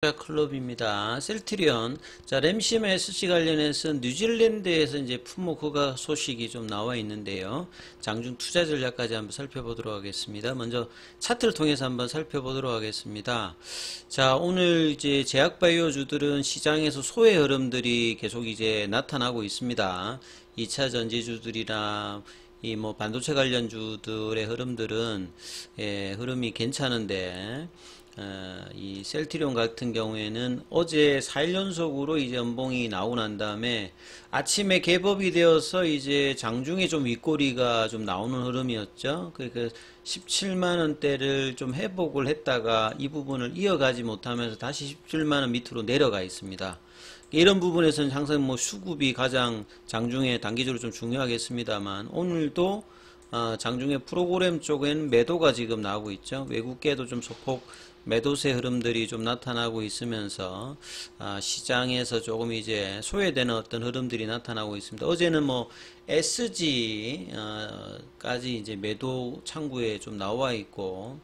클럽입니다. 셀트리온. 자, 램시마 SC 관련해서 뉴질랜드에서 이제 품목 허가 소식이 좀 나와 있는데요. 장중 투자 전략까지 한번 살펴보도록 하겠습니다. 먼저 차트를 통해서 한번 살펴보도록 하겠습니다. 자, 오늘 이제 제약바이오주들은 시장에서 소외 흐름들이 계속 이제 나타나고 있습니다. 2차 전지주들이나 이 뭐 반도체 관련주들의 흐름들은 흐름이 괜찮은데 이 셀트리온 같은 경우에는 어제 4일 연속으로 이제 연봉이 나오고 난 다음에 아침에 개법이 되어서 이제 장중에 좀 윗꼬리가 좀 나오는 흐름이었죠. 그러니까 17만원대를 좀 회복을 했다가 이 부분을 이어가지 못하면서 다시 17만원 밑으로 내려가 있습니다. 이런 부분에서는 항상 뭐 수급이 가장 장중에 단기적으로 좀 중요하겠습니다만 오늘도 장중에 프로그램 쪽엔 매도가 지금 나오고 있죠. 외국계도 좀 소폭 매도세 흐름들이 좀 나타나고 있으면서 시장에서 조금 이제 소외되는 어떤 흐름들이 나타나고 있습니다. 어제는 뭐 SG 까지 이제 매도 창구에 좀 나와 있고,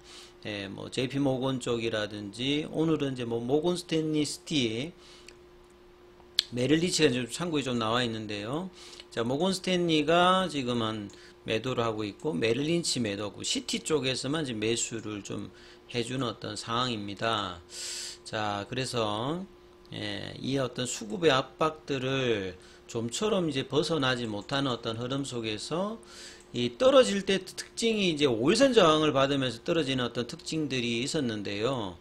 뭐 JP 모건 쪽이라든지 오늘은 이제 뭐 모건 스탠리 시티 메릴리치가 좀 창구에 좀 나와 있는데요. 자, 모건 스탠리가 지금 한 매도를 하고 있고 메릴린치 매도하고 시티 쪽에서만 이제 매수를 좀 해주는 어떤 상황입니다. 자, 그래서 이 어떤 수급의 압박들을 좀처럼 이제 벗어나지 못하는 어떤 흐름 속에서 이 떨어질 때 특징이 이제 5일선 저항을 받으면서 떨어지는 어떤 특징들이 있었는데요.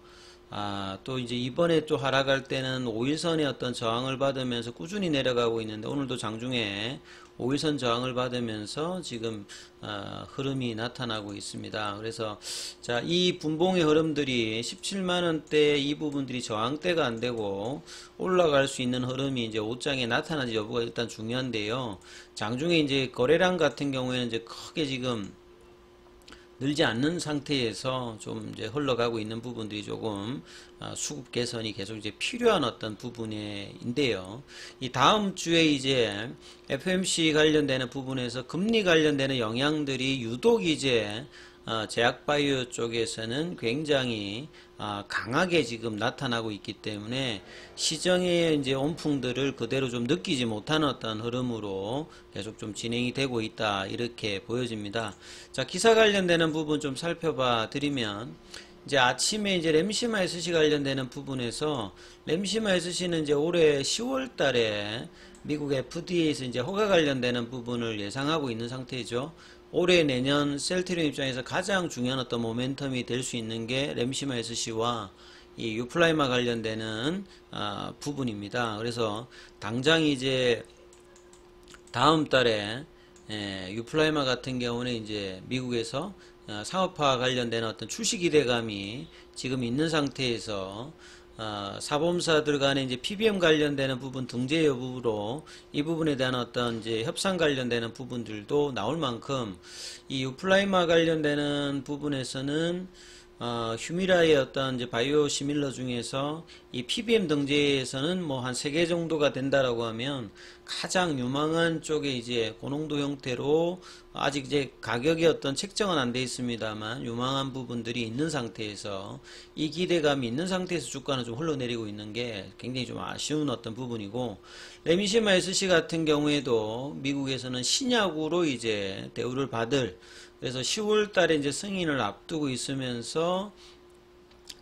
또 이제 이번에 또 하락할 때는 5일선의 어떤 저항을 받으면서 꾸준히 내려가고 있는데 오늘도 장중에 5일선 저항을 받으면서 지금 흐름이 나타나고 있습니다. 그래서 자, 이 분봉의 흐름들이 17만원대 이 부분들이 저항대가 안되고 올라갈 수 있는 흐름이 이제 5장에 나타나지 여부가 일단 중요한데요. 장중에 이제 거래량 같은 경우에는 이제 크게 지금 늘지 않는 상태에서 좀 이제 흘러가고 있는 부분들이 조금 수급 개선이 계속 이제 필요한 어떤 부분인데요. 이 다음 주에 이제 FMC 관련되는 부분에서 금리 관련되는 영향들이 유독 이제 제약바이오 쪽에서는 굉장히 강하게 지금 나타나고 있기 때문에 시장의 이제 온풍들을 그대로 좀 느끼지 못하는 어떤 흐름으로 계속 좀 진행이 되고 있다 이렇게 보여집니다. 자, 기사 관련되는 부분 좀 살펴봐 드리면 이제 아침에 이제 램시마 SC 관련되는 부분에서 램시마 SC는 이제 올해 10월 달에 미국 FDA에서 이제 허가 관련되는 부분을 예상하고 있는 상태죠. 올해 내년 셀트리온 입장에서 가장 중요한 어떤 모멘텀이 될 수 있는 게 램시마 SC와 이 유플라이마 관련되는 부분입니다. 그래서 당장 이제 다음 달에 유플라이마 같은 경우는 이제 미국에서 상업화 관련된 어떤 출시 기대감이 지금 있는 상태에서 사범사들 간에 이제 PBM 관련되는 부분 등재 여부로 이 부분에 대한 어떤 이제 협상 관련되는 부분들도 나올 만큼 이 유플라이마 관련되는 부분에서는 휴미라의 어떤 이제 바이오 시밀러 중에서 이 PBM 등재에서는 뭐 한 3개 정도가 된다라고 하면 가장 유망한 쪽에 이제 고농도 형태로 아직 이제 가격이 어떤 책정은 안 돼 있습니다만 유망한 부분들이 있는 상태에서 이 기대감이 있는 상태에서 주가는 좀 흘러내리고 있는 게 굉장히 좀 아쉬운 어떤 부분이고, 레미시마 SC 같은 경우에도 미국에서는 신약으로 이제 대우를 받을, 그래서 10월 달에 이제 승인을 앞두고 있으면서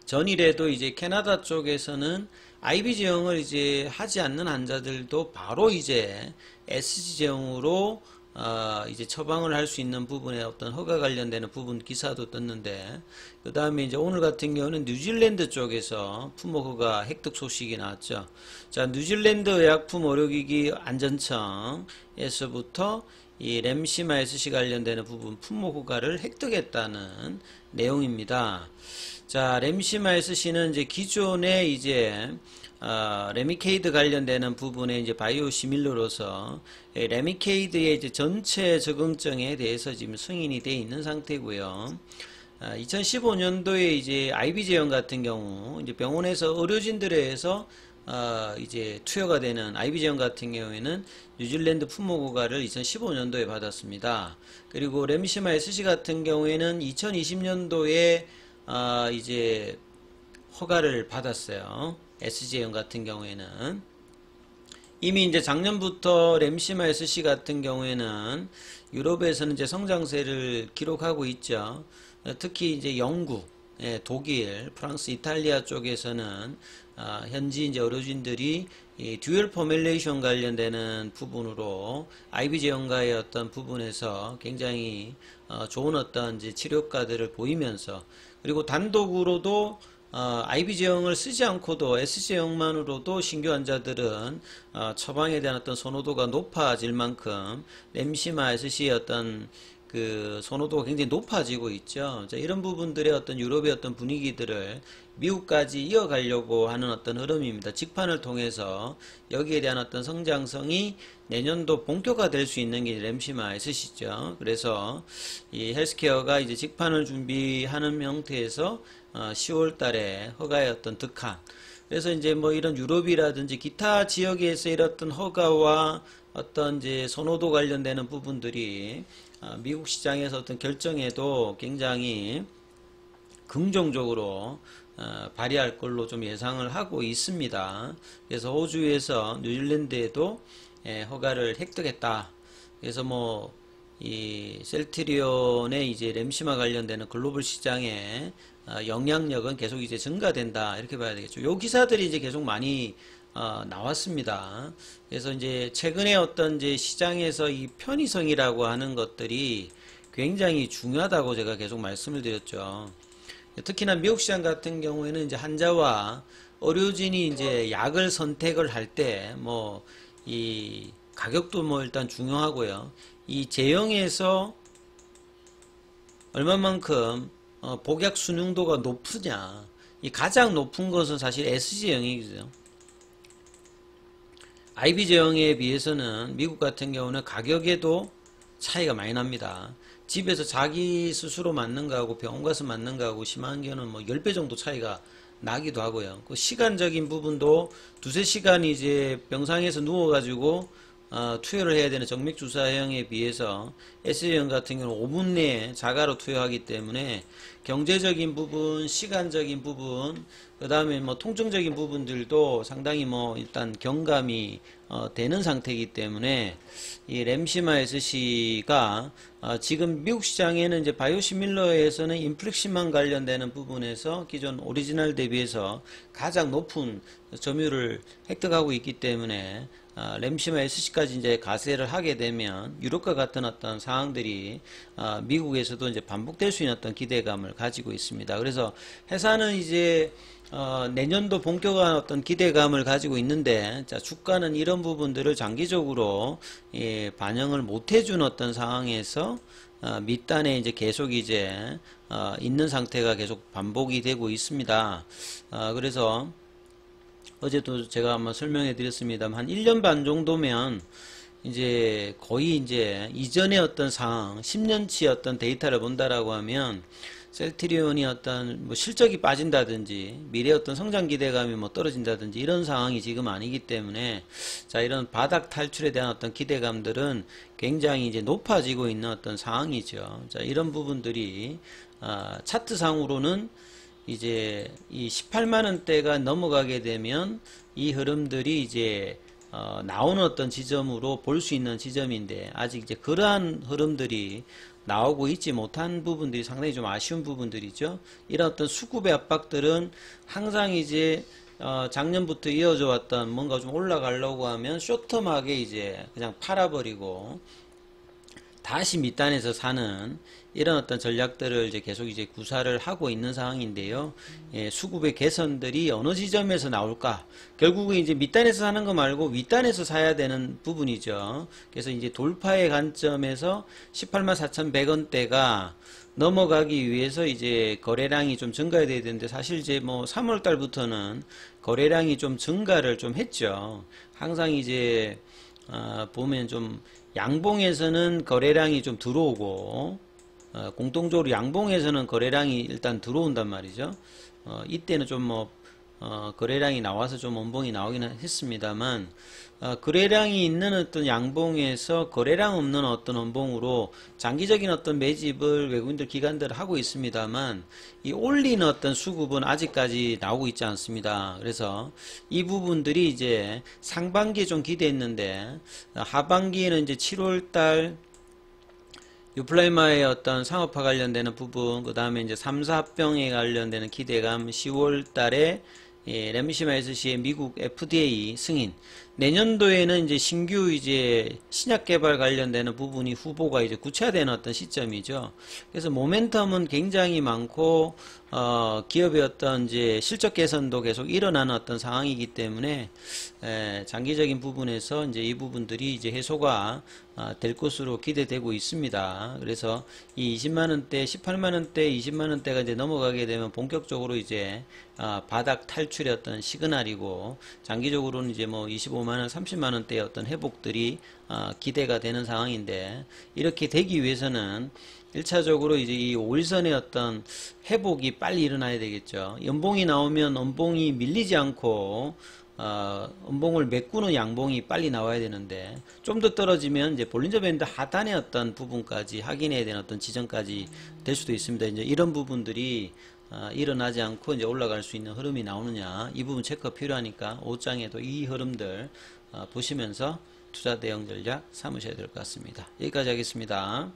전일에도 이제 캐나다 쪽에서는 IB 제형을 이제 하지 않는 환자들도 바로 이제 SG 제형으로 이제 처방을 할 수 있는 부분에 어떤 허가 관련되는 부분 기사도 떴는데, 그 다음에 이제 오늘 같은 경우는 뉴질랜드 쪽에서 품목 허가 획득 소식이 나왔죠. 자, 뉴질랜드 의약품 의료기기 안전청에서부터 이 램시마 SC 관련되는 부분 품목 허가를 획득했다는 내용입니다. 자, 램시마 SC는 이제 기존에 이제 레미케이드 관련되는 부분에 이제 바이오 시밀러로서 레미케이드의 이제 전체 적응증에 대해서 지금 승인이 되어 있는 상태고요. 2015년도에 이제 IB 제형 같은 경우 이제 병원에서 의료진들에 의해서 이제 투여가 되는 IB 제형 같은 경우에는 뉴질랜드 품목 허가를 2015년도에 받았습니다. 그리고 램시마 SC 같은 경우에는 2020년도에 이제 허가를 받았어요. SGM 같은 경우에는 이미 이제 작년부터 램시마 SC 같은 경우에는 유럽에서는 이제 성장세를 기록하고 있죠. 특히 이제 영국, 독일, 프랑스, 이탈리아 쪽에서는 현지 이제 의료진들이 이 듀얼 포뮬레이션 관련되는 부분으로 IB 제형과의 어떤 부분에서 굉장히 좋은 어떤 이제 치료과들을 보이면서, 그리고 단독으로도 IB 제형을 쓰지 않고도 S 제형만으로도 신규 환자들은 처방에 대한 어떤 선호도가 높아질 만큼 램시마 SC의 어떤 그 선호도가 굉장히 높아지고 있죠. 자, 이런 부분들의 어떤 유럽의 어떤 분위기들을 미국까지 이어가려고 하는 어떤 흐름입니다. 직판을 통해서 여기에 대한 어떤 성장성이 내년도 본격화될 수 있는 게 램시마 SC죠. 그래서 이 헬스케어가 이제 직판을 준비하는 형태에서 10월 달에 허가의 어떤 득한. 그래서 이제 뭐 이런 유럽이라든지 기타 지역에서 이런 허가와 어떤 이제 선호도 관련되는 부분들이 미국 시장에서 어떤 결정에도 굉장히 긍정적으로 발휘할 걸로 좀 예상을 하고 있습니다. 그래서 호주에서 뉴질랜드에도 허가를 획득했다. 그래서 뭐 이 셀트리온의 이제 램시마 관련되는 글로벌 시장에 영향력은 계속 이제 증가된다, 이렇게 봐야 되겠죠. 요 기사들이 이제 계속 많이 나왔습니다. 그래서 이제 최근에 어떤 이제 시장에서 이 편의성이라고 하는 것들이 굉장히 중요하다고 제가 계속 말씀을 드렸죠. 특히나 미국 시장 같은 경우에는 이제 환자와 의료진이 이제 약을 선택을 할 때 뭐 이 가격도 뭐 일단 중요하고요. 이 제형에서 얼마만큼 복약 순응도가 높으냐, 이 가장 높은 것은 사실 SG형이죠. IB 제형에 비해서는 미국 같은 경우는 가격에도 차이가 많이 납니다. 집에서 자기 스스로 맞는 거하고 병원 가서 맞는 거하고 심한 경우는 뭐 10배 정도 차이가 나기도 하고요. 그 시간적인 부분도 두세 시간 이제 병상에서 누워가지고 투여를 해야 되는 정맥주사형에 비해서 S형 같은 경우는 5분 내에 자가로 투여하기 때문에 경제적인 부분, 시간적인 부분, 그 다음에 뭐 통증적인 부분들도 상당히 뭐 일단 경감이 되는 상태이기 때문에 이 램시마 SC가 지금 미국 시장에는 이제 바이오시밀러에서는 인플렉시만 관련되는 부분에서 기존 오리지널 대비해서 가장 높은 점유율을 획득하고 있기 때문에 램시마 SC까지 이제 가세를 하게 되면 유럽과 같은 어떤 상황들이 미국에서도 이제 반복될 수 있는 어떤 기대감을 가지고 있습니다. 그래서 회사는 이제 내년도 본격화한 어떤 기대감을 가지고 있는데, 자, 주가는 이런 부분들을 장기적으로 반영을 못 해준 어떤 상황에서 밑단에 이제 계속 이제 있는 상태가 계속 반복이 되고 있습니다. 그래서 어제도 제가 한번 설명해 드렸습니다만 한 1년 반 정도면 이제 거의 이제 이전의 어떤 상황, 10년치 어떤 데이터를 본다라고 하면 셀트리온이 어떤 뭐 실적이 빠진다든지 미래 어떤 성장 기대감이 뭐 떨어진다든지 이런 상황이 지금 아니기 때문에, 자, 이런 바닥 탈출에 대한 어떤 기대감들은 굉장히 이제 높아지고 있는 어떤 상황이죠. 자, 이런 부분들이 차트상으로는 이제 이 18만 원대가 넘어가게 되면 이 흐름들이 이제 나오는 어떤 지점으로 볼 수 있는 지점인데, 아직 이제 그러한 흐름들이 나오고 있지 못한 부분들이 상당히 좀 아쉬운 부분들이죠. 이런 어떤 수급의 압박들은 항상 이제 작년부터 이어져 왔던 뭔가 좀 올라가려고 하면 쇼텀하게 이제 그냥 팔아버리고 다시 밑단에서 사는 이런 어떤 전략들을 이제 계속 이제 구사를 하고 있는 상황인데요. 수급의 개선들이 어느 지점에서 나올까? 결국은 이제 밑단에서 사는 거 말고 윗단에서 사야 되는 부분이죠. 그래서 이제 돌파의 관점에서 184,100원대가 넘어가기 위해서 이제 거래량이 좀 증가해야 되는데, 사실 이제 뭐 3월 달부터는 거래량이 좀 증가를 좀 했죠. 항상 이제 보면 좀 양봉에서는 거래량이 좀 들어오고 공통적으로 양봉에서는 거래량이 일단 들어온단 말이죠. 이때는 좀 뭐 거래량이 나와서 좀 원봉이 나오긴 했습니다만, 거래량이 있는 어떤 양봉에서 거래량 없는 어떤 원봉으로 장기적인 어떤 매집을 외국인들 기관들 하고 있습니다만, 이 올린 어떤 수급은 아직까지 나오고 있지 않습니다. 그래서 이 부분들이 이제 상반기에 좀 기대했는데, 하반기에는 이제 7월달 유플라이마의 어떤 상업화 관련되는 부분, 그 다음에 이제 3사 합병에 관련되는 기대감, 10월 달에 램시마 SC의 미국 FDA 승인, 내년도에는 이제 신규 이제 신약 개발 관련되는 부분이 후보가 이제 구체화되는 어떤 시점이죠. 그래서 모멘텀은 굉장히 많고, 기업의 어떤 이제 실적 개선도 계속 일어나는 어떤 상황이기 때문에, 장기적인 부분에서 이제 이 부분들이 이제 해소가 될 것으로 기대되고 있습니다. 그래서 이 20만원대, 18만원대, 20만원대가 이제 넘어가게 되면 본격적으로 이제 바닥 탈출의 어떤 시그널이고, 장기적으로는 이제 뭐 25만원, 30만원대의 어떤 회복들이 기대가 되는 상황인데, 이렇게 되기 위해서는 1차적으로 이제 이 5일선의 어떤 회복이 빨리 일어나야 되겠죠. 연봉이 나오면 연봉이 밀리지 않고 연봉을 메꾸는 양봉이 빨리 나와야 되는데, 좀 더 떨어지면 이제 볼린저 밴드 하단의 어떤 부분까지 확인해야 되는 어떤 지점까지 될 수도 있습니다. 이제 이런 부분들이 일어나지 않고 이제 올라갈 수 있는 흐름이 나오느냐, 이 부분 체크가 필요하니까 5장에도 이 흐름들 보시면서 투자 대응 전략 삼으셔야 될 것 같습니다. 여기까지 하겠습니다.